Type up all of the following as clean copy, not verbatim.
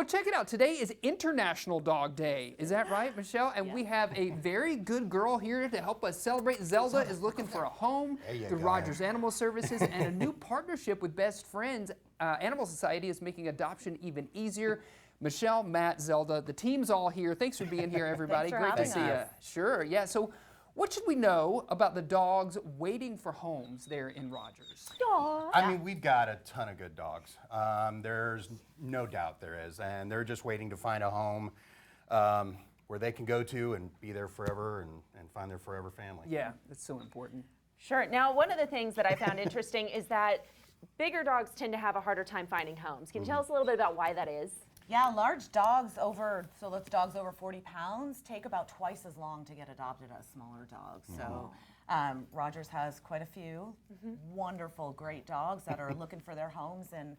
Well, check it out. Today is International Dog Day. Is that right, Michelle? And we have a very good girl here to help us celebrate. Zelda is looking for a home through Rogers Animal Services, and a new partnership with Best Friends Animal Society is making adoption even easier. Michelle, Matt, Zelda, the team's all here. Thanks for being here, everybody. Great to see you. Sure, yeah. So what should we know about the dogs waiting for homes there in Rogers? I mean, we've got a ton of good dogs. There's no doubt there is. And they're just waiting to find a home where they can go to and be there forever and find their forever family. Yeah, that's so important. Sure. Now, one of the things that I found interesting is that bigger dogs tend to have a harder time finding homes. Can you tell us a little bit about why that is? Yeah, large dogs dogs over 40 pounds take about twice as long to get adopted as smaller dogs. So Rogers has quite a few wonderful, great dogs that are looking for their homes. And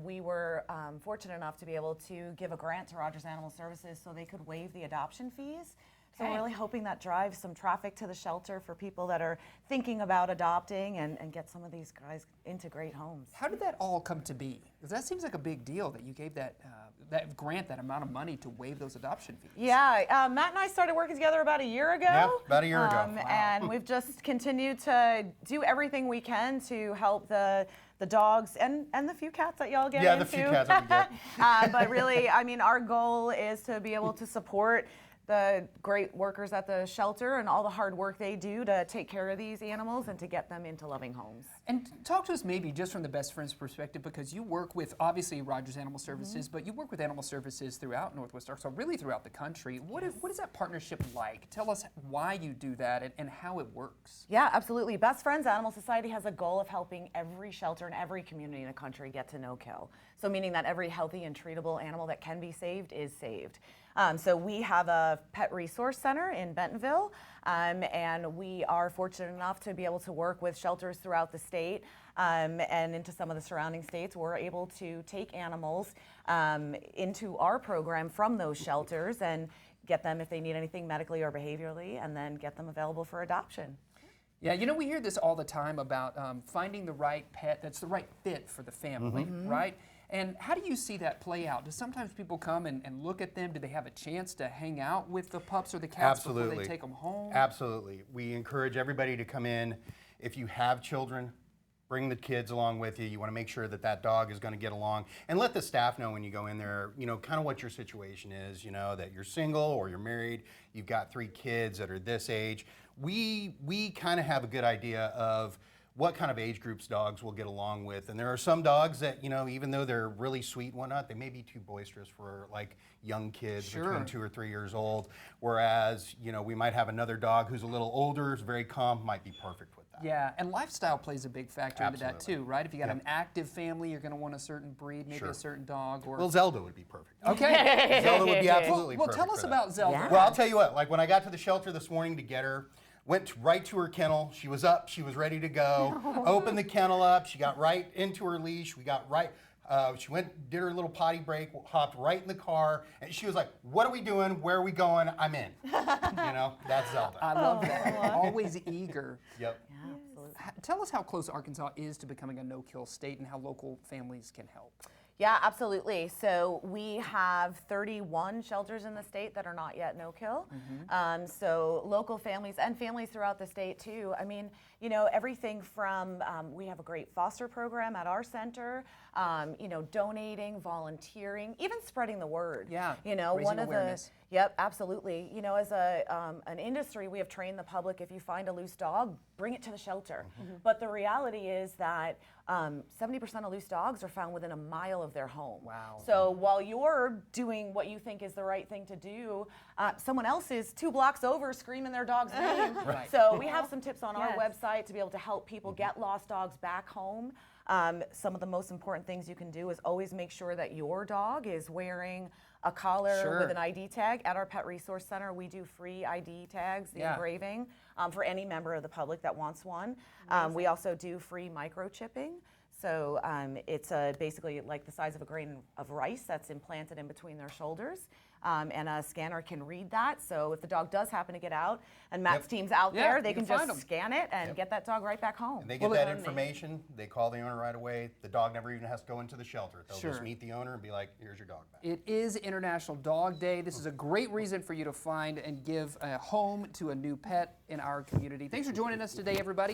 we were fortunate enough to be able to give a grant to Rogers Animal Services so they could waive the adoption fees. So we're really hoping that drives some traffic to the shelter for people that are thinking about adopting and get some of these guys into great homes. How did that all come to be? Because that seems like a big deal that you gave that grant, that amount of money to waive those adoption fees. Yeah, Matt and I started working together about a year ago. Yeah, about a year ago. Wow. And we've just continued to do everything we can to help the dogs and the few cats that y'all get into. Yeah, the few cats that we get. But really, I mean, our goal is to be able to support the great workers at the shelter and all the hard work they do to take care of these animals and to get them into loving homes. And talk to us maybe just from the Best Friends perspective, because you work with, obviously, Rogers Animal Services, but you work with animal services throughout Northwest Arkansas, really throughout the country. What is that partnership like? Tell us why you do that and how it works. Yeah, absolutely. Best Friends Animal Society has a goal of helping every shelter and every community in the country get to no-kill. So meaning that every healthy and treatable animal that can be saved is saved. So we have a pet resource center in Bentonville, and we are fortunate enough to be able to work with shelters throughout the state and into some of the surrounding states. We're able to take animals into our program from those shelters and get them if they need anything medically or behaviorally, and then get them available for adoption. Yeah, you know, we hear this all the time about finding the right pet that's the right fit for the family, right? And how do you see that play out? Do sometimes people come and look at them? Do they have a chance to hang out with the pups or the cats before they take them home? Absolutely. We encourage everybody to come in. If you have children, bring the kids along with you. You want to make sure that that dog is going to get along. And let the staff know when you go in there, you know, kind of what your situation is, you know, that you're single or you're married, you've got 3 kids that are this age. We kind of have a good idea of what kind of age groups dogs will get along with. And there are some dogs that, you know, even though they're really sweet and whatnot, they may be too boisterous for like young kids between 2 or 3 years old. Whereas, you know, we might have another dog who's a little older, is very calm, might be perfect with that. Yeah, and lifestyle plays a big factor into that too, right? If you got an active family, you're going to want a certain breed, maybe a certain dog. Or... Well, Zelda would be perfect. Okay. Zelda would be absolutely perfect. Well, tell us about Zelda. Yeah. Well, I'll tell you what, like when I got to the shelter this morning to get her, went right to her kennel. She was up. She was ready to go. Opened the kennel up. She got right into her leash. We got right. She went, did her little potty break, hopped right in the car, and she was like, "What are we doing? Where are we going? I'm in." You know, that's Zelda. I love that. Always eager. Yep. Yeah, absolutely. Tell us how close Arkansas is to becoming a no-kill state and how local families can help. Yeah, absolutely. So we have 31 shelters in the state that are not yet no-kill. So local families and families throughout the state too. I mean, you know, everything from, we have a great foster program at our center, you know, donating, volunteering, even spreading the word. Yeah, you know, raising one of awareness. Yep, absolutely. You know, as an industry, we have trained the public, if you find a loose dog, bring it to the shelter. But the reality is that 70% of loose dogs are found within a mile of their home. Wow. So while you're doing what you think is the right thing to do, someone else is 2 blocks over screaming their dog's name. Right. So we have some tips on our website to be able to help people get lost dogs back home. Some of the most important things you can do is always make sure that your dog is wearing a collar with an ID tag. At our Pet Resource Center, we do free ID tags, the engraving, for any member of the public that wants one. We also do free microchipping. So it's basically like the size of a grain of rice that's implanted in between their shoulders. And a scanner can read that. So if the dog does happen to get out and Matt's team's out Yeah, there, they you can can find just 'em. scan it and get that dog right back home. And they get that information, they call the owner right away. The dog never even has to go into the shelter. They'll just meet the owner and be like, here's your dog back. It is International Dog Day. This is a great reason for you to find and give a home to a new pet in our community. Thanks for joining us today, everybody.